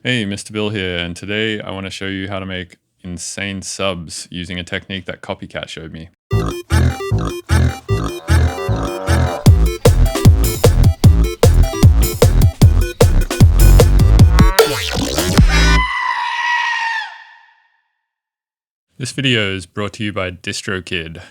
Hey, Mr. Bill here, and today I want to show you how to make insane subs using a technique that Copycat showed me. This video is brought to you by DistroKid.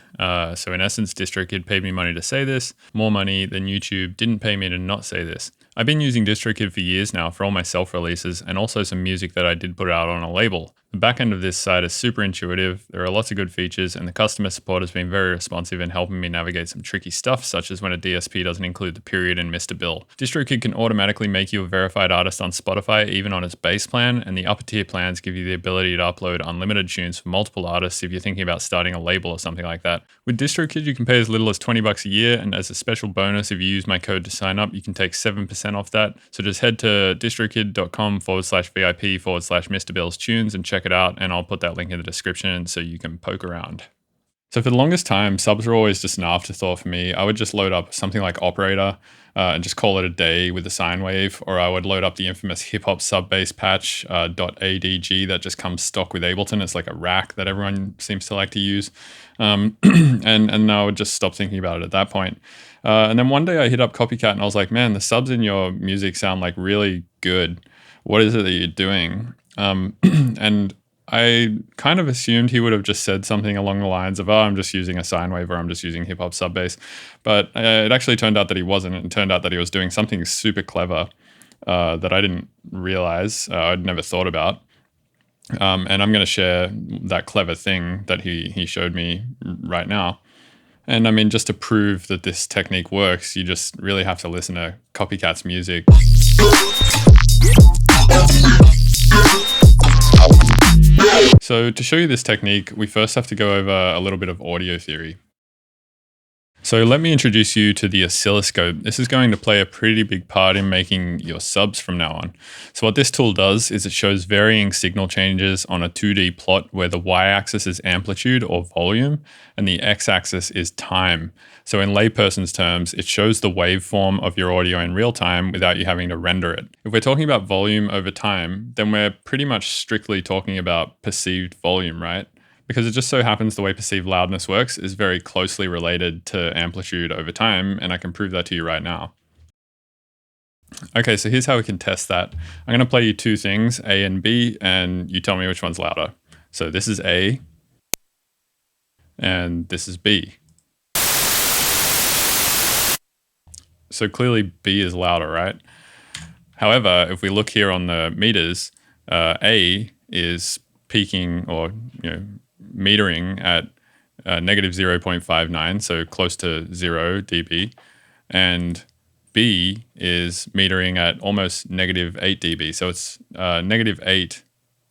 So in essence, DistroKid paid me money to say this, more money than YouTube didn't pay me to not say this. I've been using DistroKid for years now for all my self-releases and also some music that I did put out on a label. The back end of this site is super intuitive, there are lots of good features, and the customer support has been very responsive in helping me navigate some tricky stuff, such as when a DSP doesn't include the period in Mr. Bill. DistroKid can automatically make you a verified artist on Spotify even on its base plan, and the upper tier plans give you the ability to upload unlimited tunes for multiple artists if you're thinking about starting a label or something like that. With DistroKid, you can pay as little as $20 a year, and as a special bonus, if you use my code to sign up, you can take 7% off that. So just head to distrokid.com/VIP/Mr. Bill's tunes and check it out, and I'll put that link in the description so you can poke around. So for the longest time, subs were always just an afterthought for me. I would just load up something like Operator and just call it a day with a sine wave, or I would load up the infamous hip hop sub bass patch .adg that just comes stock with Ableton. It's like a rack that everyone seems to like to use, and I would just stop thinking about it at that point. And then one day I hit up Copycat and I was like, man, the subs in your music sound like really good. What is it that you're doing? And I kind of assumed he would have just said something along the lines of, oh, I'm just using a sine wave, or I'm just using hip hop sub bass. But it actually turned out that he wasn't. It turned out that he was doing something super clever that I didn't realize, I'd never thought about. And I'm going to share that clever thing that he showed me right now. And I mean, just to prove that this technique works, you just really have to listen to Copycat's music. So to show you this technique, we first have to go over a little bit of audio theory. So let me introduce you to the oscilloscope. This is going to play a pretty big part in making your subs from now on. So what this tool does is it shows varying signal changes on a 2D plot where the y-axis is amplitude or volume and the x-axis is time. So in layperson's terms, it shows the waveform of your audio in real time without you having to render it. If we're talking about volume over time, then we're pretty much strictly talking about perceived volume, right? Because it just so happens the way perceived loudness works is very closely related to amplitude over time, and I can prove that to you right now. Okay, so here's how we can test that. I'm going to play you two things, A and B, and you tell me which one's louder. So this is A, and this is B. So clearly B is louder, right? However, if we look here on the meters, A is peaking or metering at negative 0.59, so close to 0 dB, and B is metering at almost negative 8 dB, so it's negative 8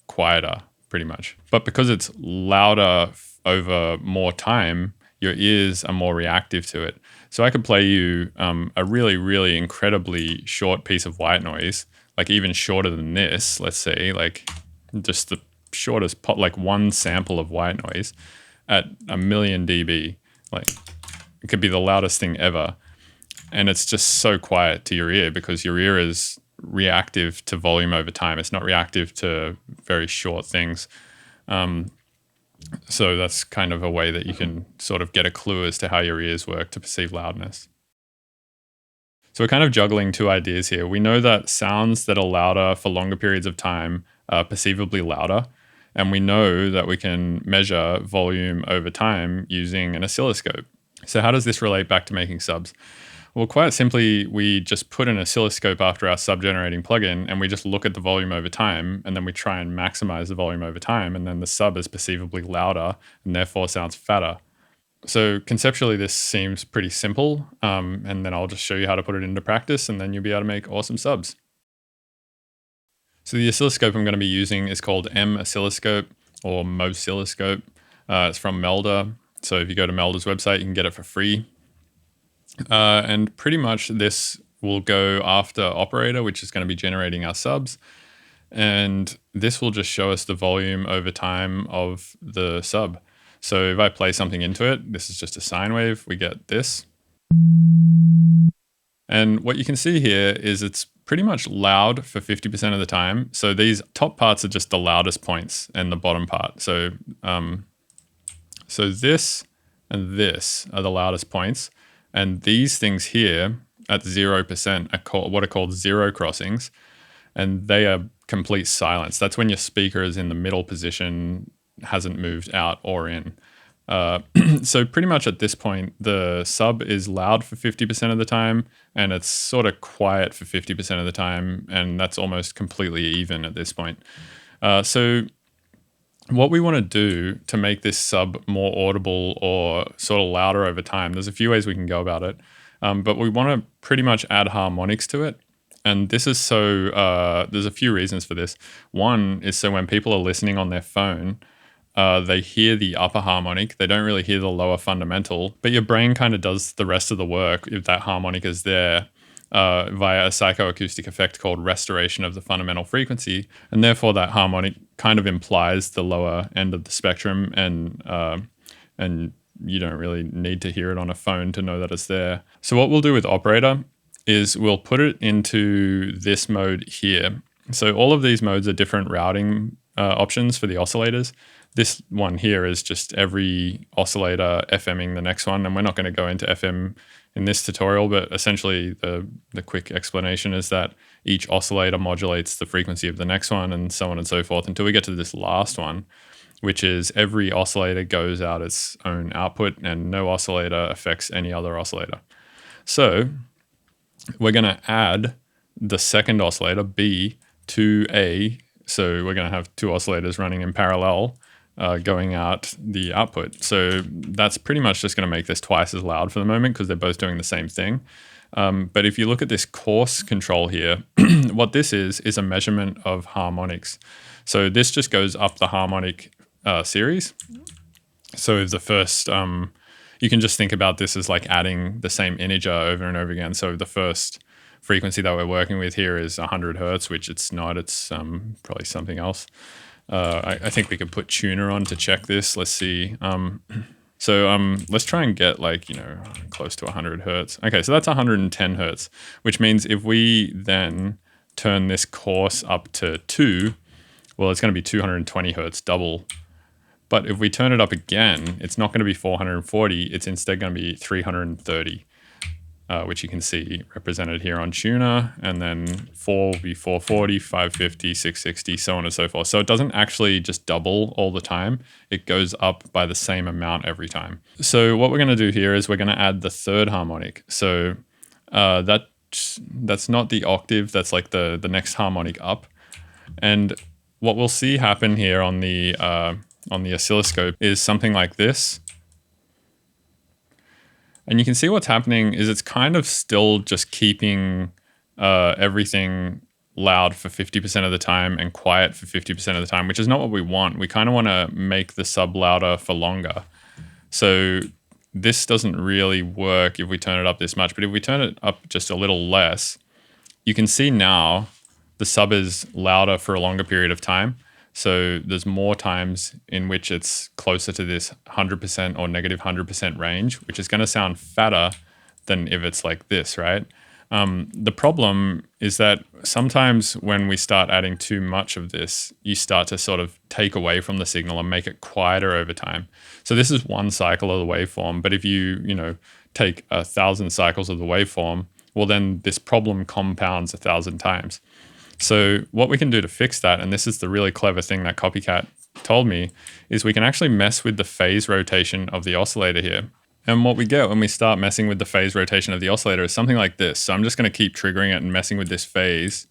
quieter, pretty much. But because it's louder over more time, your ears are more reactive to it. So I could play you a really, really incredibly short piece of white noise, like even shorter than this, let's say, like just the shortest pot, like one sample of white noise at 1,000,000 dB. Like it could be the loudest thing ever. And it's just so quiet to your ear because your ear is reactive to volume over time. It's not reactive to very short things. So that's kind of a way that you can sort of get a clue as to how your ears work to perceive loudness. So we're kind of juggling two ideas here. We know that sounds that are louder for longer periods of time are perceivably louder. And we know that we can measure volume over time using an oscilloscope. So how does this relate back to making subs? Well, quite simply, we just put an oscilloscope after our sub-generating plugin and we just look at the volume over time, and then we try and maximize the volume over time, and then the sub is perceivably louder and therefore sounds fatter. So conceptually, this seems pretty simple, and then I'll just show you how to put it into practice, and then you'll be able to make awesome subs. So the oscilloscope I'm going to be using is called M oscilloscope or Moscilloscope. It's from Melda. So if you go to Melda's website, you can get it for free. And pretty much this will go after Operator, which is going to be generating our subs. And this will just show us the volume over time of the sub. So if I play something into it, this is just a sine wave, we get this. And what you can see here is it's pretty much loud for 50% of the time. So these top parts are just the loudest points and the bottom part. So, so this and this are the loudest points. And these things here at 0% are what are called zero crossings. And they are complete silence. That's when your speaker is in the middle position, hasn't moved out or in. So pretty much at this point, the sub is loud for 50% of the time, and it's sort of quiet for 50% of the time, and that's almost completely even at this point. So what we want to do to make this sub more audible or sort of louder over time, there's a few ways we can go about it, but we want to pretty much add harmonics to it. And this is so, there's a few reasons for this. One is so when people are listening on their phone, they hear the upper harmonic. They don't really hear the lower fundamental, but your brain kind of does the rest of the work if that harmonic is there via a psychoacoustic effect called restoration of the fundamental frequency. And therefore that harmonic kind of implies the lower end of the spectrum, and you don't really need to hear it on a phone to know that it's there. So what we'll do with operator is we'll put it into this mode here. So all of these modes are different routing options for the oscillators. This one here is just every oscillator FMing the next one, and we're not going to go into FM in this tutorial, but essentially the quick explanation is that each oscillator modulates the frequency of the next one, and so on and so forth until we get to this last one, which is every oscillator goes out its own output and no oscillator affects any other oscillator. So we're going to add the second oscillator, B, to A. So we're going to have two oscillators running in parallel, going out the output. So that's pretty much just going to make this twice as loud for the moment because they're both doing the same thing. But if you look at this coarse control here, what this is a measurement of harmonics. So this just goes up the harmonic series. So if the first, you can just think about this as like adding the same integer over and over again. So the first frequency that we're working with here is 100 hertz, which it's not, it's probably something else. I think we could put tuner on to check this. Let's see. Let's try and get like, close to 100 hertz. Okay, so that's 110 hertz, which means if we then turn this coarse up to 2, well, it's going to be 220 hertz, double. But if we turn it up again, it's not going to be 440. It's instead going to be 330, which you can see represented here on tuner. And then 4 will be 440, 550, 660, so on and so forth. So it doesn't actually just double all the time. It goes up by the same amount every time. So what we're going to do here is we're going to add the third harmonic. So that's not the octave. That's like the next harmonic up. And what we'll see happen here on the oscilloscope is something like this. And you can see what's happening is it's kind of still just keeping everything loud for 50% of the time and quiet for 50% of the time, which is not what we want. We kind of want to make the sub louder for longer. So this doesn't really work if we turn it up this much, but if we turn it up just a little less, you can see now the sub is louder for a longer period of time. So there's more times in which it's closer to this 100% or negative 100% range, which is going to sound fatter than if it's like this, right? The problem is that sometimes when we start adding too much of this, you start to sort of take away from the signal and make it quieter over time. So this is one cycle of the waveform, but if you take 1,000 cycles of the waveform, well then this problem compounds 1,000 times. So what we can do to fix that, and this is the really clever thing that Copycat told me, is we can actually mess with the phase rotation of the oscillator here. And what we get when we start messing with the phase rotation of the oscillator is something like this. So I'm just going to keep triggering it and messing with this phase.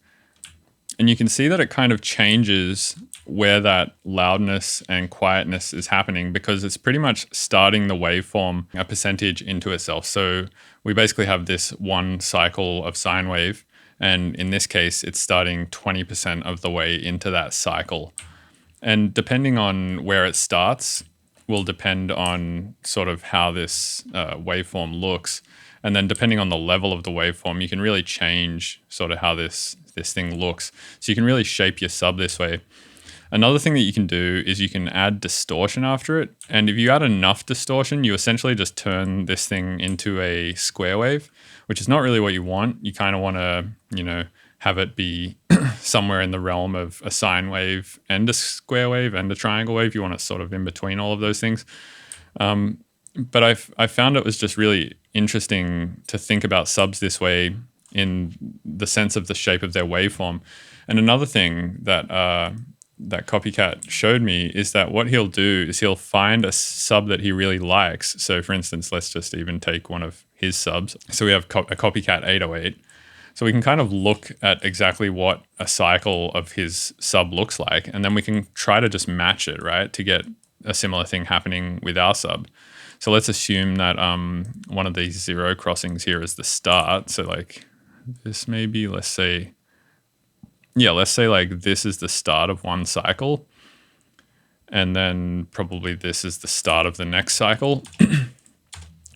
And you can see that it kind of changes where that loudness and quietness is happening because it's pretty much starting the waveform a percentage into itself. So we basically have this one cycle of sine wave. And in this case, it's starting 20% of the way into that cycle. And depending on where it starts will depend on sort of how this waveform looks. And then depending on the level of the waveform, you can really change sort of how this thing looks. So you can really shape your sub this way. Another thing that you can do is you can add distortion after it. And if you add enough distortion, you essentially just turn this thing into a square wave, which is not really what you want. You kind of want to, have it be somewhere in the realm of a sine wave and a square wave and a triangle wave. You want it sort of in between all of those things. But I found it was just really interesting to think about subs this way in the sense of the shape of their waveform. And another thing that that copycat showed me is that what he'll do is he'll find a sub that he really likes. So for instance, let's just even take one of his subs. So we have a copycat 808. So we can kind of look at exactly what a cycle of his sub looks like, and then we can try to just match it, right, to get a similar thing happening with our sub. So let's assume that one of these zero crossings here is the start. So like this maybe, let's say like this is the start of one cycle, and then probably this is the start of the next cycle.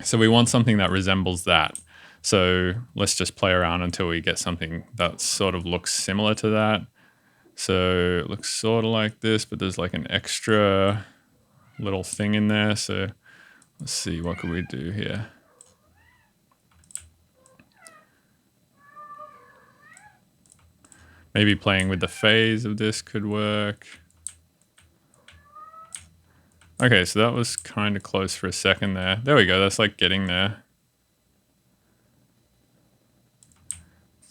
So we want something that resembles that. So let's just play around until we get something that sort of looks similar to that. So it looks sort of like this, but there's like an extra little thing in there. So let's see, what could we do here? Maybe playing with the phase of this could work. Okay, so that was kind of close for a second there. There we go, that's like getting there.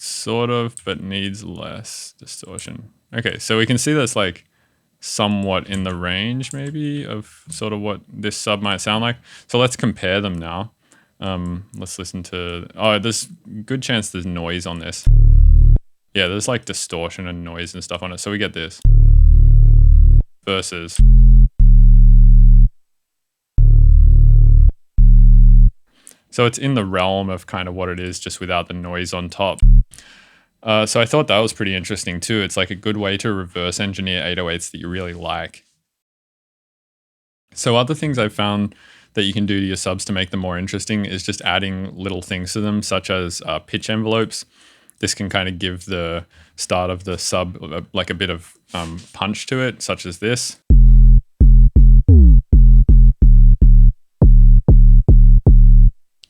Sort of, but needs less distortion. Okay, so we can see that's like somewhat in the range maybe of sort of what this sub might sound like. So let's compare them now. Let's listen to, there's good chance there's noise on this. Yeah, there's like distortion and noise and stuff on it. So we get this versus. So it's in the realm of kind of what it is, just without the noise on top. So I thought that was pretty interesting too. It's like a good way to reverse engineer 808s that you really like. So other things I've found that you can do to your subs to make them more interesting is just adding little things to them, such as pitch envelopes. This can kind of give the start of the sub like a bit of punch to it, such as this.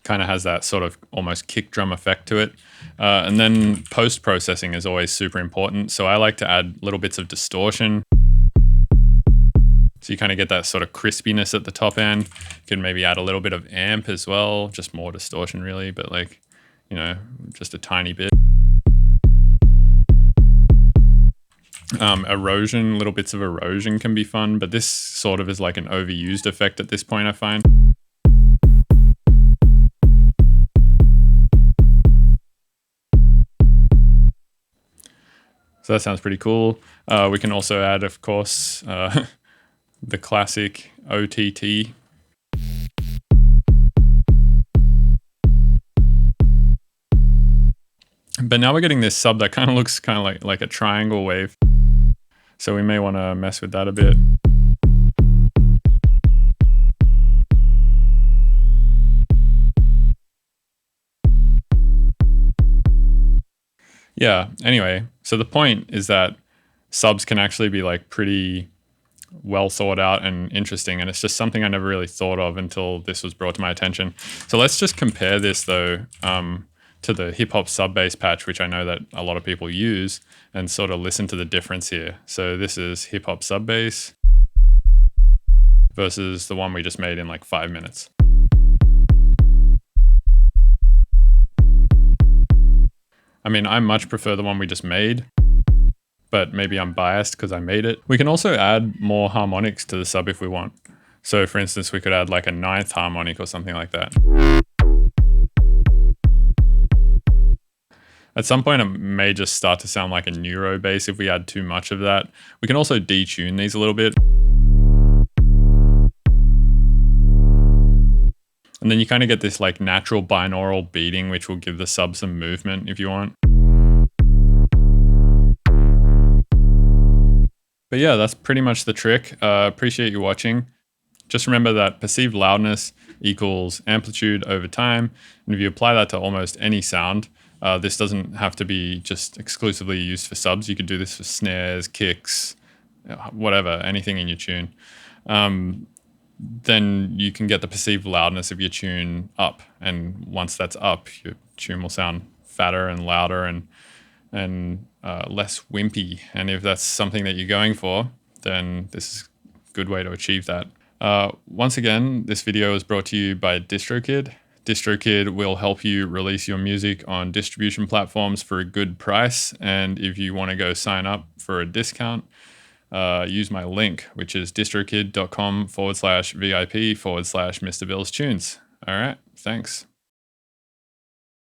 Kind of has that sort of almost kick drum effect to it. And then post-processing is always super important. So I like to add little bits of distortion. So you kind of get that sort of crispiness at the top end. You can maybe add a little bit of amp as well, just more distortion really, but like, just a tiny bit. Erosion, little bits of erosion can be fun, but this sort of is like an overused effect at this point, I find. So that sounds pretty cool. We can also add, of course, the classic OTT. But now we're getting this sub that kind of looks kind of like a triangle wave. So we may want to mess with that a bit. Yeah, anyway, so the point is that subs can actually be like pretty well thought out and interesting, and it's just something I never really thought of until this was brought to my attention. So let's just compare this though to the hip hop sub bass patch, which I know that a lot of people use, and sort of listen to the difference here. So this is hip hop sub bass versus the one we just made in like 5 minutes. I mean, I much prefer the one we just made, but maybe I'm biased because I made it. We can also add more harmonics to the sub if we want. So for instance, we could add like a 9th harmonic or something like that. At some point, it may just start to sound like a neuro bass if we add too much of that. We can also detune these a little bit. And then you kind of get this like natural binaural beating, which will give the sub some movement if you want. But yeah, that's pretty much the trick. Appreciate you watching. Just remember that perceived loudness equals amplitude over time. And if you apply that to almost any sound, this doesn't have to be just exclusively used for subs. You could do this for snares, kicks, whatever, anything in your tune, then you can get the perceived loudness of your tune up. And once that's up, your tune will sound fatter and louder and less wimpy. And if that's something that you're going for, then this is a good way to achieve that. Once again, this video is brought to you by DistroKid. DistroKid will help you release your music on distribution platforms for a good price. And if you want to go sign up for a discount, use my link, which is distrokid.com/VIP/Mr. Bill's Tunes. All right, thanks.